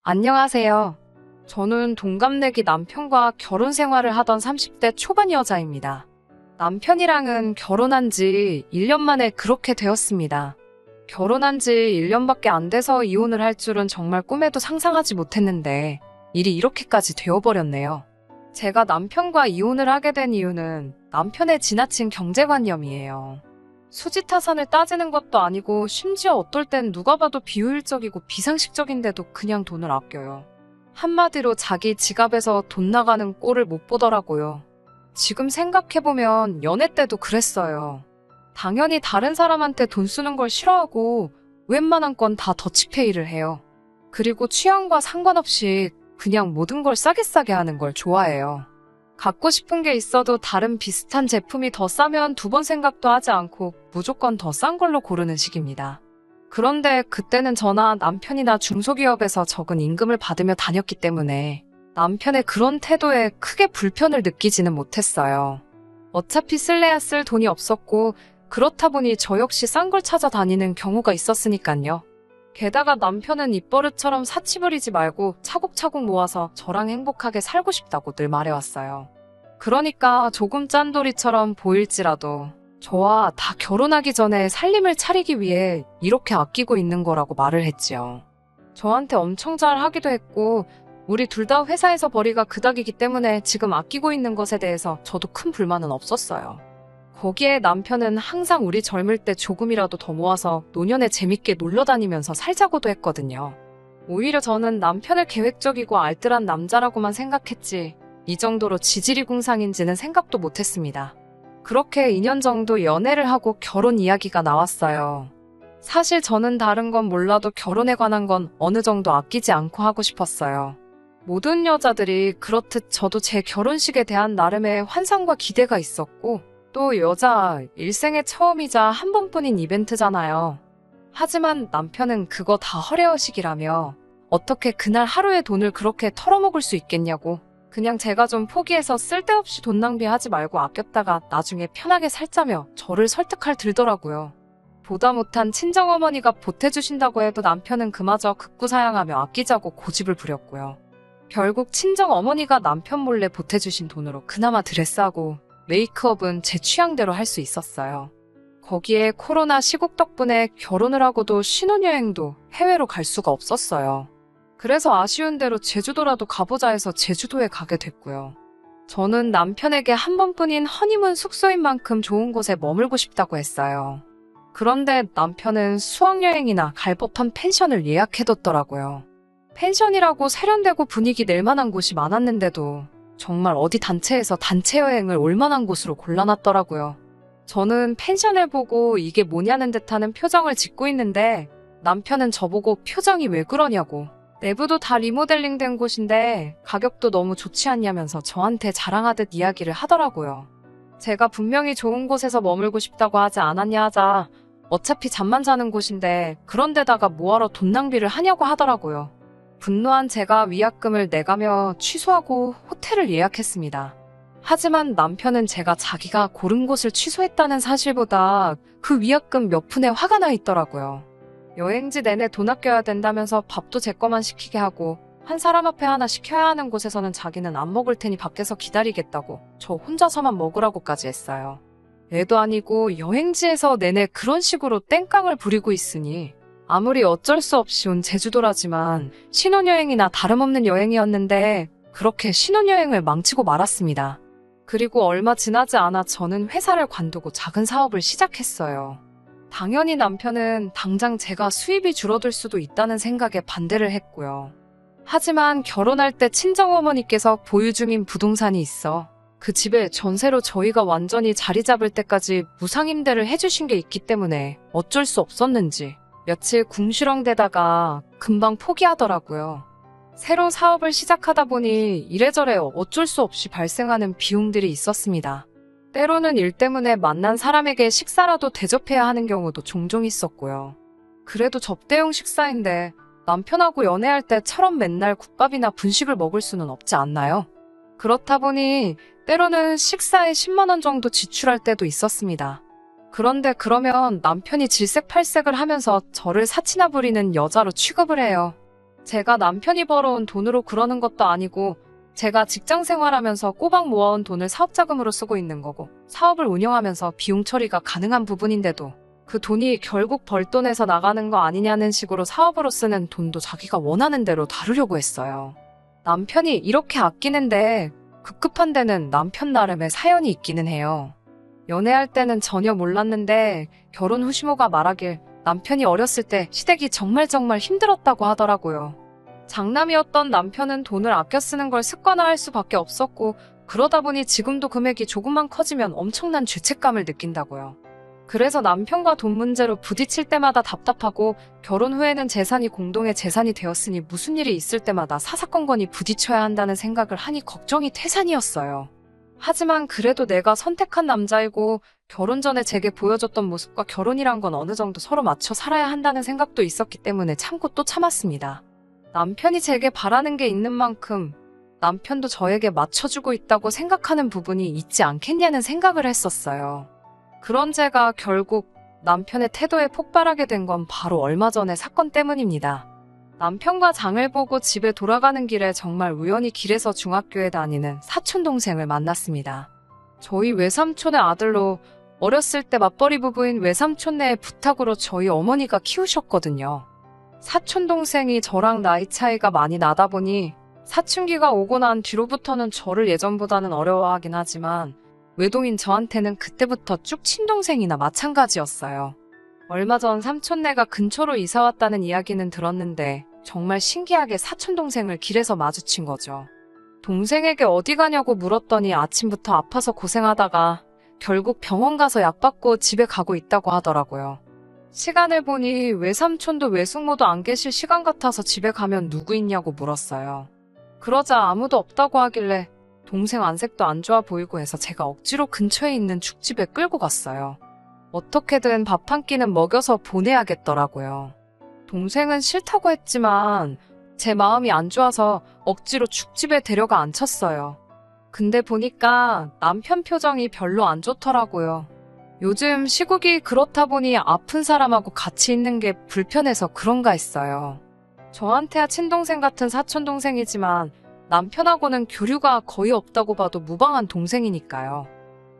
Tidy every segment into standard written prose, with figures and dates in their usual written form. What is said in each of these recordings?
안녕하세요. 저는 동갑내기 남편과 결혼 생활을 하던 30대 초반 여자입니다. 남편이랑은 결혼한 지 1년 만에 그렇게 되었습니다. 결혼한 지 1년밖에 안 돼서 이혼을 할 줄은 정말 꿈에도 상상하지 못했는데 일이 이렇게까지 되어버렸네요. 제가 남편과 이혼을 하게 된 이유는 남편의 지나친 경제관념이에요. 수지타산을 따지는 것도 아니고 심지어 어떨 땐 누가 봐도 비효율적이고 비상식적인데도 그냥 돈을 아껴요. 한마디로 자기 지갑에서 돈 나가는 꼴을 못 보더라고요. 지금 생각해보면 연애 때도 그랬어요. 당연히 다른 사람한테 돈 쓰는 걸 싫어하고 웬만한 건 다 더치페이를 해요. 그리고 취향과 상관없이 그냥 모든 걸 싸게 하는 걸 좋아해요. 갖고 싶은 게 있어도 다른 비슷한 제품이 더 싸면 두 번 생각도 하지 않고 무조건 더 싼 걸로 고르는 식입니다. 그런데 그때는 저나 남편이나 중소기업에서 적은 임금을 받으며 다녔기 때문에 남편의 그런 태도에 크게 불편을 느끼지는 못했어요. 어차피 쓸래야 쓸 돈이 없었고 그렇다 보니 저 역시 싼 걸 찾아다니는 경우가 있었으니까요. 게다가 남편은 입버릇처럼 사치 부리지 말고 차곡차곡 모아서 저랑 행복하게 살고 싶다고 늘 말해왔어요. 그러니까 조금 짠돌이처럼 보일지라도 저와 다 결혼하기 전에 살림을 차리기 위해 이렇게 아끼고 있는 거라고 말을 했지요. 저한테 엄청 잘 하기도 했고 우리 둘 다 회사에서 벌이가 그닥이기 때문에 지금 아끼고 있는 것에 대해서 저도 큰 불만은 없었어요. 거기에 남편은 항상 우리 젊을 때 조금이라도 더 모아서 노년에 재밌게 놀러 다니면서 살자고도 했거든요. 오히려 저는 남편을 계획적이고 알뜰한 남자라고만 생각했지 이 정도로 지질이 궁상인지는 생각도 못했습니다. 그렇게 2년 정도 연애를 하고 결혼 이야기가 나왔어요. 사실 저는 다른 건 몰라도 결혼에 관한 건 어느 정도 아끼지 않고 하고 싶었어요. 모든 여자들이 그렇듯 저도 제 결혼식에 대한 나름의 환상과 기대가 있었고 또 여자 일생의 처음이자 한 번뿐인 이벤트잖아요. 하지만 남편은 그거 다 허례허식이라며 어떻게 그날 하루에 돈을 그렇게 털어먹을 수 있겠냐고 그냥 제가 좀 포기해서 쓸데없이 돈 낭비하지 말고 아꼈다가 나중에 편하게 살자며 저를 설득할 들더라고요. 보다 못한 친정어머니가 보태주신다고 해도 남편은 그마저 극구사양하며 아끼자고 고집을 부렸고요. 결국 친정어머니가 남편 몰래 보태주신 돈으로 그나마 드레스하고 메이크업은 제 취향대로 할 수 있었어요. 거기에 코로나 시국 덕분에 결혼을 하고도 신혼여행도 해외로 갈 수가 없었어요. 그래서 아쉬운 대로 제주도라도 가보자 해서 제주도에 가게 됐고요. 저는 남편에게 한 번뿐인 허니문 숙소인 만큼 좋은 곳에 머물고 싶다고 했어요. 그런데 남편은 수학여행이나 갈 법한 펜션을 예약해뒀더라고요. 펜션이라고 세련되고 분위기 낼 만한 곳이 많았는데도 정말 어디 단체에서 단체 여행을 올 만한 곳으로 골라놨더라고요. 저는 펜션을 보고 이게 뭐냐는 듯하는 표정을 짓고 있는데 남편은 저보고 표정이 왜 그러냐고 내부도 다 리모델링된 곳인데 가격도 너무 좋지 않냐면서 저한테 자랑하듯 이야기를 하더라고요. 제가 분명히 좋은 곳에서 머물고 싶다고 하지 않았냐 하자 어차피 잠만 자는 곳인데 그런 데다가 뭐하러 돈 낭비를 하냐고 하더라고요. 분노한 제가 위약금을 내가며 취소하고 호텔을 예약했습니다. 하지만 남편은 제가 자기가 고른 곳을 취소했다는 사실보다 그 위약금 몇 푼에 화가 나 있더라고요. 여행지 내내 돈 아껴야 된다면서 밥도 제 거만 시키게 하고 한 사람 앞에 하나 시켜야 하는 곳에서는 자기는 안 먹을 테니 밖에서 기다리겠다고 저 혼자서만 먹으라고까지 했어요. 애도 아니고 여행지에서 내내 그런 식으로 땡깡을 부리고 있으니 아무리 어쩔 수 없이 온 제주도라지만 신혼여행이나 다름없는 여행이었는데 그렇게 신혼여행을 망치고 말았습니다. 그리고 얼마 지나지 않아 저는 회사를 관두고 작은 사업을 시작했어요. 당연히 남편은 당장 제가 수입이 줄어들 수도 있다는 생각에 반대를 했고요. 하지만 결혼할 때 친정어머니께서 보유 중인 부동산이 있어 그 집에 전세로 저희가 완전히 자리 잡을 때까지 무상임대를 해주신 게 있기 때문에 어쩔 수 없었는지 며칠 궁시렁대다가 금방 포기하더라고요. 새로 사업을 시작하다 보니 이래저래 어쩔 수 없이 발생하는 비용들이 있었습니다. 때로는 일 때문에 만난 사람에게 식사라도 대접해야 하는 경우도 종종 있었고요. 그래도 접대용 식사인데 남편하고 연애할 때처럼 맨날 국밥이나 분식을 먹을 수는 없지 않나요? 그렇다 보니 때로는 식사에 10만 원 정도 지출할 때도 있었습니다. 그런데 그러면 남편이 질색팔색을 하면서 저를 사치나 부리는 여자로 취급을 해요. 제가 남편이 벌어온 돈으로 그러는 것도 아니고 제가 직장 생활하면서 꼬박 모아온 돈을 사업자금으로 쓰고 있는 거고 사업을 운영하면서 비용 처리가 가능한 부분인데도 그 돈이 결국 벌돈에서 나가는 거 아니냐는 식으로 사업으로 쓰는 돈도 자기가 원하는 대로 다루려고 했어요. 남편이 이렇게 아끼는데 급급한 데는 남편 나름의 사연이 있기는 해요. 연애할 때는 전혀 몰랐는데 결혼 후 시모가 말하길 남편이 어렸을 때 시댁이 정말 힘들었다고 하더라고요. 장남이었던 남편은 돈을 아껴 쓰는 걸 습관화할 수밖에 없었고 그러다 보니 지금도 금액이 조금만 커지면 엄청난 죄책감을 느낀다고요. 그래서 남편과 돈 문제로 부딪힐 때마다 답답하고 결혼 후에는 재산이 공동의 재산이 되었으니 무슨 일이 있을 때마다 사사건건이 부딪혀야 한다는 생각을 하니 걱정이 태산이었어요. 하지만 그래도 내가 선택한 남자이고 결혼 전에 제게 보여줬던 모습과 결혼이란 건 어느 정도 서로 맞춰 살아야 한다는 생각도 있었기 때문에 참고 또 참았습니다. 남편이 제게 바라는 게 있는 만큼 남편도 저에게 맞춰주고 있다고 생각하는 부분이 있지 않겠냐는 생각을 했었어요. 그런 제가 결국 남편의 태도에 폭발하게 된 건 바로 얼마 전의 사건 때문입니다. 남편과 장을 보고 집에 돌아가는 길에 정말 우연히 길에서 중학교에 다니는 사촌동생을 만났습니다. 저희 외삼촌의 아들로 어렸을 때 맞벌이 부부인 외삼촌네의 부탁으로 저희 어머니가 키우셨거든요. 사촌동생이 저랑 나이 차이가 많이 나다 보니 사춘기가 오고 난 뒤로부터는 저를 예전보다는 어려워하긴 하지만 외동인 저한테는 그때부터 쭉 친동생이나 마찬가지였어요. 얼마 전 삼촌네가 근처로 이사 왔다는 이야기는 들었는데 정말 신기하게 사촌동생을 길에서 마주친 거죠. 동생에게 어디 가냐고 물었더니 아침부터 아파서 고생하다가 결국 병원 가서 약 받고 집에 가고 있다고 하더라고요. 시간을 보니 외삼촌도 외숙모도 안 계실 시간 같아서 집에 가면 누구 있냐고 물었어요. 그러자 아무도 없다고 하길래 동생 안색도 안 좋아 보이고 해서 제가 억지로 근처에 있는 죽집에 끌고 갔어요. 어떻게든 밥 한 끼는 먹여서 보내야겠더라고요. 동생은 싫다고 했지만 제 마음이 안 좋아서 억지로 죽집에 데려가 앉혔어요. 근데 보니까 남편 표정이 별로 안 좋더라고요. 요즘 시국이 그렇다 보니 아픈 사람하고 같이 있는 게 불편해서 그런가 했어요. 저한테야 친동생 같은 사촌동생이지만 남편하고는 교류가 거의 없다고 봐도 무방한 동생이니까요.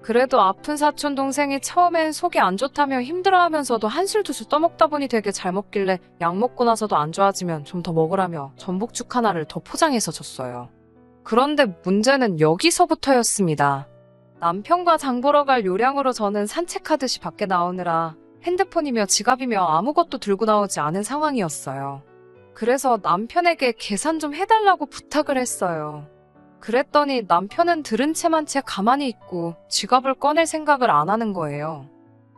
그래도 아픈 사촌동생이 처음엔 속이 안 좋다며 힘들어하면서도 한술 두술 떠먹다 보니 되게 잘 먹길래 약 먹고 나서도 안 좋아지면 좀 더 먹으라며 전복죽 하나를 더 포장해서 줬어요. 그런데 문제는 여기서부터였습니다. 남편과 장 보러 갈 요량으로 저는 산책하듯이 밖에 나오느라 핸드폰이며 지갑이며 아무것도 들고 나오지 않은 상황이었어요. 그래서 남편에게 계산 좀 해달라고 부탁을 했어요. 그랬더니 남편은 들은 채만 채 가만히 있고 지갑을 꺼낼 생각을 안 하는 거예요.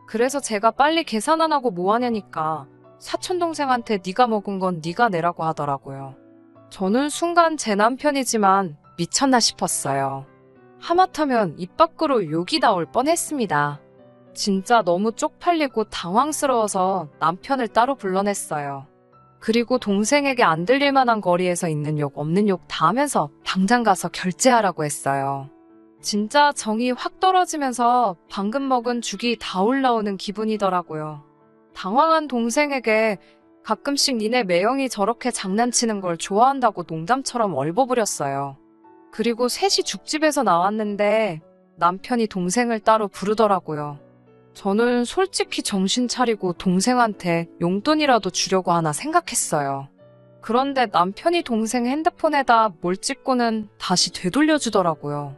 그래서 제가 빨리 계산 안 하고 뭐 하냐니까 사촌동생한테 네가 먹은 건 네가 내라고 하더라고요. 저는 순간 제 남편이지만 미쳤나 싶었어요. 하마터면 입 밖으로 욕이 나올 뻔했습니다. 진짜 너무 쪽팔리고 당황스러워서 남편을 따로 불러냈어요. 그리고 동생에게 안 들릴 만한 거리에서 있는 욕 없는 욕 다 하면서 당장 가서 결제하라고 했어요. 진짜 정이 확 떨어지면서 방금 먹은 죽이 다 올라오는 기분이더라고요. 당황한 동생에게 가끔씩 니네 매형이 저렇게 장난치는 걸 좋아한다고 농담처럼 얼버무렸어요. 그리고 셋이 죽집에서 나왔는데 남편이 동생을 따로 부르더라고요. 저는 솔직히 정신 차리고 동생한테 용돈이라도 주려고 하나 생각했어요. 그런데 남편이 동생 핸드폰에다 뭘 찍고는 다시 되돌려주더라고요.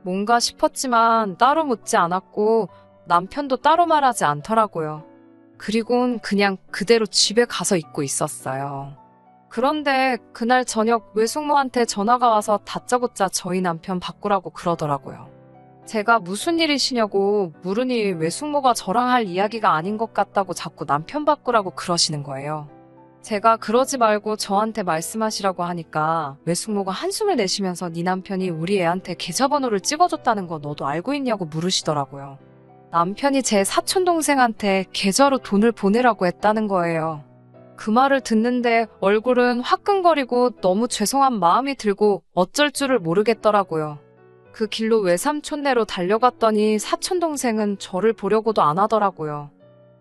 뭔가 싶었지만 따로 묻지 않았고 남편도 따로 말하지 않더라고요. 그리곤 그냥 그대로 집에 가서 있고 있었어요. 그런데 그날 저녁 외숙모한테 전화가 와서 다짜고짜 저희 남편 바꾸라고 그러더라고요. 제가 무슨 일이시냐고 물으니 외숙모가 저랑 할 이야기가 아닌 것 같다고 자꾸 남편 바꾸라고 그러시는 거예요. 제가 그러지 말고 저한테 말씀하시라고 하니까 외숙모가 한숨을 내쉬면서 네 남편이 우리 애한테 계좌번호를 찍어줬다는 거 너도 알고 있냐고 물으시더라고요. 남편이 제 사촌동생한테 계좌로 돈을 보내라고 했다는 거예요. 그 말을 듣는데 얼굴은 화끈거리고 너무 죄송한 마음이 들고 어쩔 줄을 모르겠더라고요. 그 길로 외삼촌네로 달려갔더니 사촌동생은 저를 보려고도 안 하더라고요.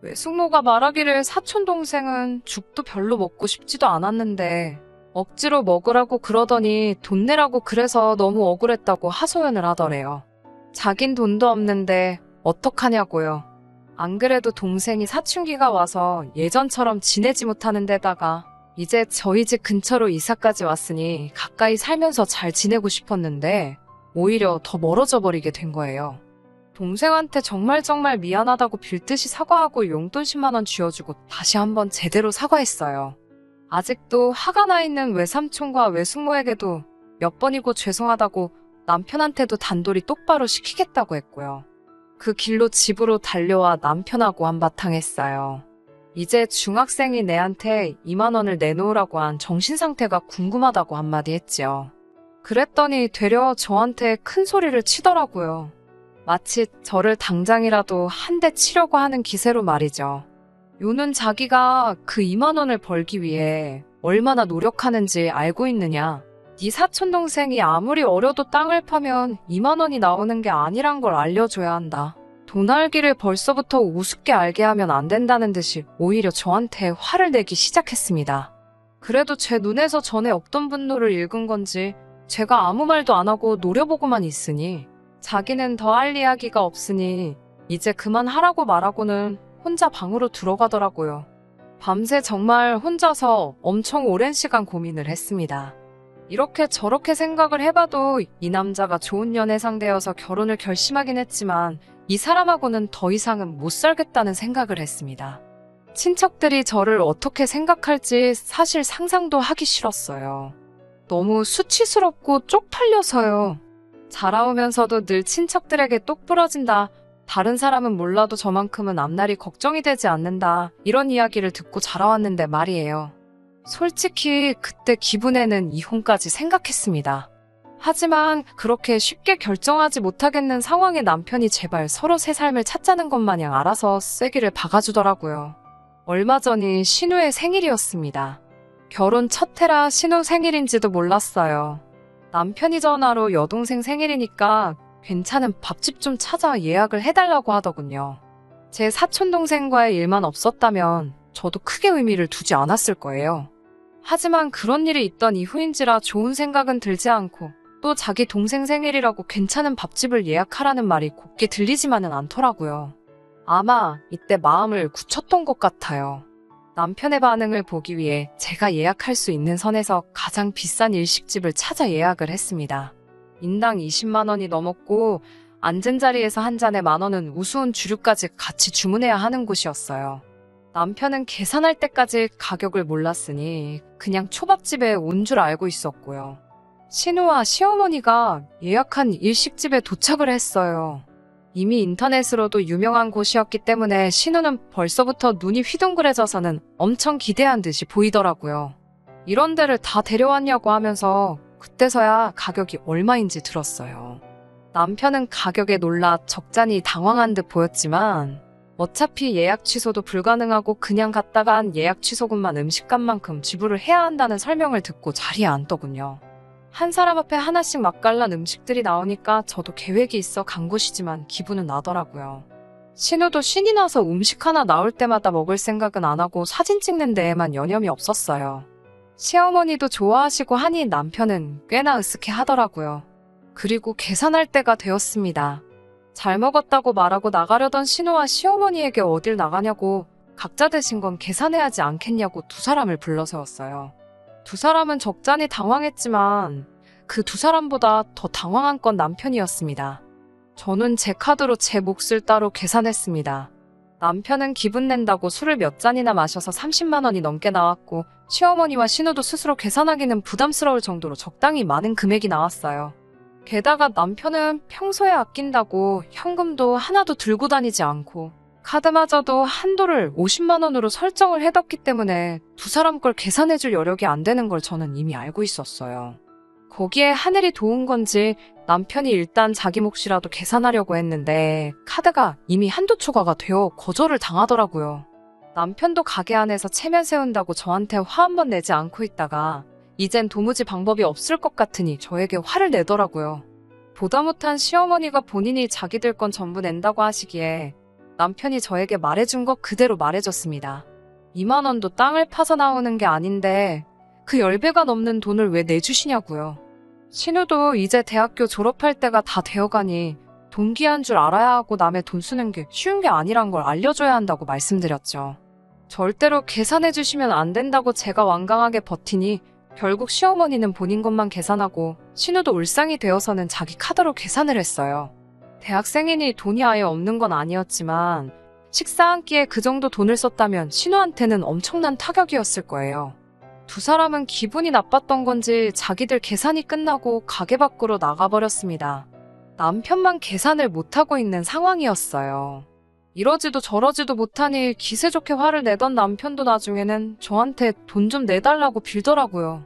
외숙모가 말하기를 사촌동생은 죽도 별로 먹고 싶지도 않았는데 억지로 먹으라고 그러더니 돈 내라고 그래서 너무 억울했다고 하소연을 하더래요. 자긴 돈도 없는데 어떡하냐고요. 안 그래도 동생이 사춘기가 와서 예전처럼 지내지 못하는 데다가 이제 저희 집 근처로 이사까지 왔으니 가까이 살면서 잘 지내고 싶었는데 오히려 더 멀어져 버리게 된 거예요. 동생한테 정말 미안하다고 빌듯이 사과하고 용돈 10만 원 쥐어주고 다시 한번 제대로 사과했어요. 아직도 화가 나 있는 외삼촌과 외숙모에게도 몇 번이고 죄송하다고 남편한테도 단돌이 똑바로 시키겠다고 했고요. 그 길로 집으로 달려와 남편하고 한바탕 했어요. 이제 중학생이 내한테 2만 원을 내놓으라고 한 정신상태가 궁금하다고 한마디 했지요. 그랬더니 되려 저한테 큰 소리를 치더라고요. 마치 저를 당장이라도 한 대 치려고 하는 기세로 말이죠. 요는 자기가 그 2만 원을 벌기 위해 얼마나 노력하는지 알고 있느냐. 네 사촌동생이 아무리 어려도 땅을 파면 2만 원이 나오는 게 아니란 걸 알려줘야 한다. 돈 알기를 벌써부터 우습게 알게 하면 안 된다는 듯이 오히려 저한테 화를 내기 시작했습니다. 그래도 제 눈에서 전에 없던 분노를 읽은 건지 제가 아무 말도 안 하고 노려보고만 있으니 자기는 더 할 이야기가 없으니 이제 그만하라고 말하고는 혼자 방으로 들어가더라고요. 밤새 정말 혼자서 엄청 오랜 시간 고민을 했습니다. 이렇게 저렇게 생각을 해봐도 이 남자가 좋은 연애 상대여서 결혼을 결심하긴 했지만 이 사람하고는 더 이상은 못 살겠다는 생각을 했습니다. 친척들이 저를 어떻게 생각할지 사실 상상도 하기 싫었어요. 너무 수치스럽고 쪽팔려서요. 자라오면서도 늘 친척들에게 똑 부러진다. 다른 사람은 몰라도 저만큼은 앞날이 걱정이 되지 않는다. 이런 이야기를 듣고 자라왔는데 말이에요. 솔직히 그때 기분에는 이혼까지 생각했습니다. 하지만 그렇게 쉽게 결정하지 못하겠는 상황에 남편이 제발 서로 새 삶을 찾자는 것 마냥 알아서 쐐기를 박아주더라고요. 얼마 전이 신우의 생일이었습니다. 결혼 첫 해라 신우 생일인지도 몰랐어요. 남편이 전화로 여동생 생일이니까 괜찮은 밥집 좀 찾아 예약을 해달라고 하더군요. 제 사촌동생과의 일만 없었다면 저도 크게 의미를 두지 않았을 거예요. 하지만 그런 일이 있던 이후인지라 좋은 생각은 들지 않고 또 자기 동생 생일이라고 괜찮은 밥집을 예약하라는 말이 곱게 들리지만은 않더라고요. 아마 이때 마음을 굳혔던 것 같아요. 남편의 반응을 보기 위해 제가 예약할 수 있는 선에서 가장 비싼 일식집을 찾아 예약을 했습니다. 인당 20만 원이 넘었고 앉은 자리에서 한 잔에 만 원은 우스운 주류까지 같이 주문해야 하는 곳이었어요. 남편은 계산할 때까지 가격을 몰랐으니 그냥 초밥집에 온 줄 알고 있었고요. 신우와 시어머니가 예약한 일식집에 도착을 했어요. 이미 인터넷으로도 유명한 곳이었기 때문에 신우는 벌써부터 눈이 휘둥그레져서는 엄청 기대한 듯이 보이더라고요. 이런 데를 다 데려왔냐고 하면서 그때서야 가격이 얼마인지 들었어요. 남편은 가격에 놀라 적잖이 당황한 듯 보였지만 어차피 예약 취소도 불가능하고 그냥 갔다가 한 예약 취소금만 음식값만큼 지불을 해야 한다는 설명을 듣고 자리에 앉더군요. 한 사람 앞에 하나씩 맛깔난 음식들이 나오니까 저도 계획이 있어 간 곳이지만 기분은 나더라고요. 신우도 신이 나서 음식 하나 나올 때마다 먹을 생각은 안 하고 사진 찍는 데에만 여념이 없었어요. 시어머니도 좋아하시고 하니 남편은 꽤나 으쓱해 하더라고요. 그리고 계산할 때가 되었습니다. 잘 먹었다고 말하고 나가려던 신우와 시어머니에게 어딜 나가냐고 각자 대신 건 계산해야지 않겠냐고 두 사람을 불러세웠어요. 두 사람은 적잖이 당황했지만 그 두 사람보다 더 당황한 건 남편이었습니다. 저는 제 카드로 제 몫을 따로 계산했습니다. 남편은 기분 낸다고 술을 몇 잔이나 마셔서 30만 원이 넘게 나왔고 시어머니와 신우도 스스로 계산하기는 부담스러울 정도로 적당히 많은 금액이 나왔어요. 게다가 남편은 평소에 아낀다고 현금도 하나도 들고 다니지 않고 카드마저도 한도를 50만 원으로 설정을 해뒀기 때문에 두 사람 걸 계산해줄 여력이 안 되는 걸 저는 이미 알고 있었어요. 거기에 하늘이 도운 건지 남편이 일단 자기 몫이라도 계산하려고 했는데 카드가 이미 한도 초과가 되어 거절을 당하더라고요. 남편도 가게 안에서 체면 세운다고 저한테 화 한 번 내지 않고 있다가 이젠 도무지 방법이 없을 것 같으니 저에게 화를 내더라고요. 보다 못한 시어머니가 본인이 자기들 건 전부 낸다고 하시기에 남편이 저에게 말해준 것 그대로 말해줬습니다. 2만 원도 땅을 파서 나오는 게 아닌데 그 10배가 넘는 돈을 왜 내주시냐고요. 신우도 이제 대학교 졸업할 때가 다 되어가니 돈 귀한 줄 알아야 하고 남의 돈 쓰는 게 쉬운 게 아니란 걸 알려줘야 한다고 말씀드렸죠. 절대로 계산해 주시면 안 된다고 제가 완강하게 버티니 결국 시어머니는 본인 것만 계산하고 신우도 울상이 되어서는 자기 카드로 계산을 했어요. 대학생이니 돈이 아예 없는 건 아니었지만 식사 한 끼에 그 정도 돈을 썼다면 신우한테는 엄청난 타격이었을 거예요. 두 사람은 기분이 나빴던 건지 자기들 계산이 끝나고 가게 밖으로 나가버렸습니다. 남편만 계산을 못하고 있는 상황이었어요. 이러지도 저러지도 못하니 기세 좋게 화를 내던 남편도 나중에는 저한테 돈 좀 내달라고 빌더라고요.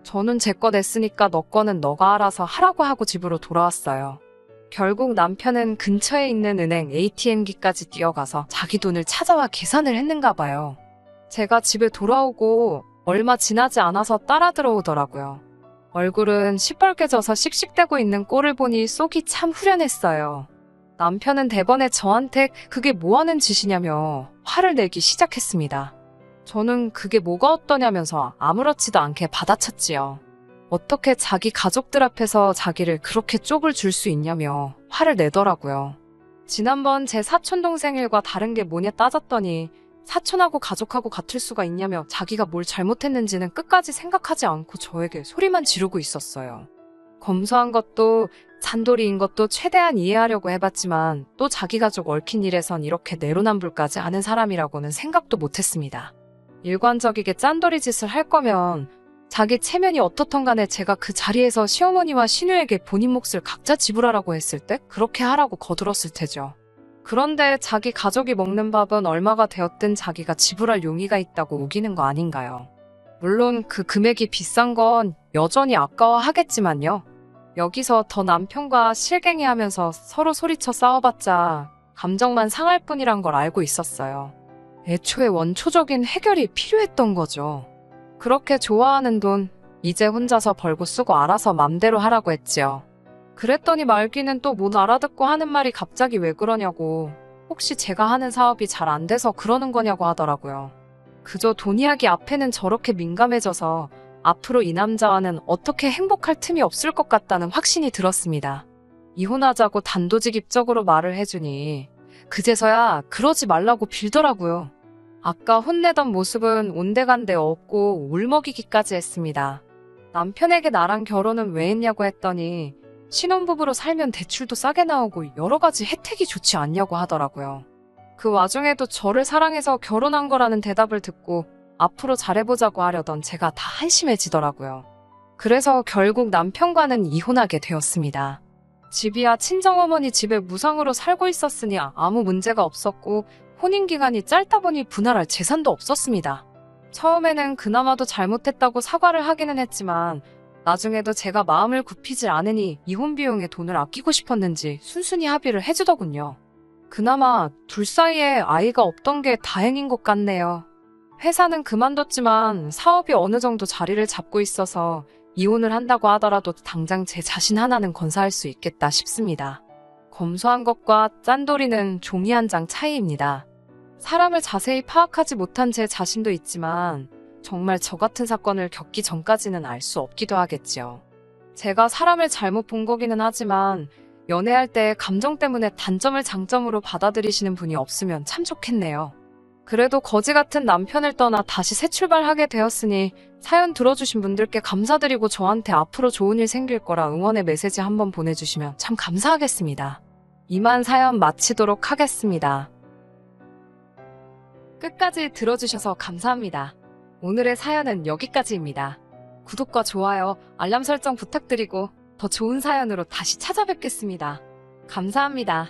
저는 제 거 냈으니까 너 거는 너가 알아서 하라고 하고 집으로 돌아왔어요. 결국 남편은 근처에 있는 은행 ATM기까지 뛰어가서 자기 돈을 찾아와 계산을 했는가 봐요. 제가 집에 돌아오고 얼마 지나지 않아서 따라 들어오더라고요. 얼굴은 시뻘게 져서 씩씩대고 있는 꼴을 보니 속이 참 후련했어요. 남편은 대번에 저한테 그게 뭐하는 짓이냐며 화를 내기 시작했습니다. 저는 그게 뭐가 어떠냐면서 아무렇지도 않게 받아쳤지요. 어떻게 자기 가족들 앞에서 자기를 그렇게 쪽을 줄 수 있냐며 화를 내더라고요. 지난번 제 사촌 동생 일과 다른 게 뭐냐 따졌더니 사촌하고 가족하고 같을 수가 있냐며 자기가 뭘 잘못했는지는 끝까지 생각하지 않고 저에게 소리만 지르고 있었어요. 검소한 것도 잔돌이인 것도 최대한 이해하려고 해봤지만 또 자기 가족 얽힌 일에선 이렇게 내로남불까지 하는 사람이라고는 생각도 못했습니다. 일관적이게 짠돌이 짓을 할 거면 자기 체면이 어떻든 간에 제가 그 자리에서 시어머니와 신우에게 본인 몫을 각자 지불하라고 했을 때 그렇게 하라고 거들었을 테죠. 그런데 자기 가족이 먹는 밥은 얼마가 되었든 자기가 지불할 용의가 있다고 우기는 거 아닌가요? 물론 그 금액이 비싼 건 여전히 아까워하겠지만요. 여기서 더 남편과 실갱이하면서 서로 소리쳐 싸워봤자 감정만 상할 뿐이란 걸 알고 있었어요. 애초에 원초적인 해결이 필요했던 거죠. 그렇게 좋아하는 돈 이제 혼자서 벌고 쓰고 알아서 맘대로 하라고 했지요. 그랬더니 말귀는 또 못 알아듣고 하는 말이 갑자기 왜 그러냐고, 혹시 제가 하는 사업이 잘 안 돼서 그러는 거냐고 하더라고요. 그저 돈 이야기 앞에는 저렇게 민감해져서 앞으로 이 남자와는 어떻게 행복할 틈이 없을 것 같다는 확신이 들었습니다. 이혼하자고 단도직입적으로 말을 해주니 그제서야 그러지 말라고 빌더라고요. 아까 혼내던 모습은 온데간데 없고 울먹이기까지 했습니다. 남편에게 나랑 결혼은 왜 했냐고 했더니 신혼부부로 살면 대출도 싸게 나오고 여러 가지 혜택이 좋지 않냐고 하더라고요. 그 와중에도 저를 사랑해서 결혼한 거라는 대답을 듣고 앞으로 잘해보자고 하려던 제가 다 한심해지더라고요. 그래서 결국 남편과는 이혼하게 되었습니다. 집이야 친정어머니 집에 무상으로 살고 있었으니 아무 문제가 없었고 혼인기간이 짧다 보니 분할할 재산도 없었습니다. 처음에는 그나마도 잘못했다고 사과를 하기는 했지만 나중에도 제가 마음을 굽히질 않으니 이혼 비용에 돈을 아끼고 싶었는지 순순히 합의를 해주더군요. 그나마 둘 사이에 아이가 없던 게 다행인 것 같네요. 회사는 그만뒀지만 사업이 어느 정도 자리를 잡고 있어서 이혼을 한다고 하더라도 당장 제 자신 하나는 건사할 수 있겠다 싶습니다. 검소한 것과 짠돌이는 종이 한 장 차이입니다. 사람을 자세히 파악하지 못한 제 자신도 있지만 정말 저 같은 사건을 겪기 전까지는 알 수 없기도 하겠지요. 제가 사람을 잘못 본 거기는 하지만 연애할 때 감정 때문에 단점을 장점으로 받아들이시는 분이 없으면 참 좋겠네요. 그래도 거지 같은 남편을 떠나 다시 새 출발하게 되었으니 사연 들어주신 분들께 감사드리고 저한테 앞으로 좋은 일 생길 거라 응원의 메시지 한번 보내주시면 참 감사하겠습니다. 이만 사연 마치도록 하겠습니다. 끝까지 들어주셔서 감사합니다. 오늘의 사연은 여기까지입니다. 구독과 좋아요, 알람 설정 부탁드리고 더 좋은 사연으로 다시 찾아뵙겠습니다. 감사합니다.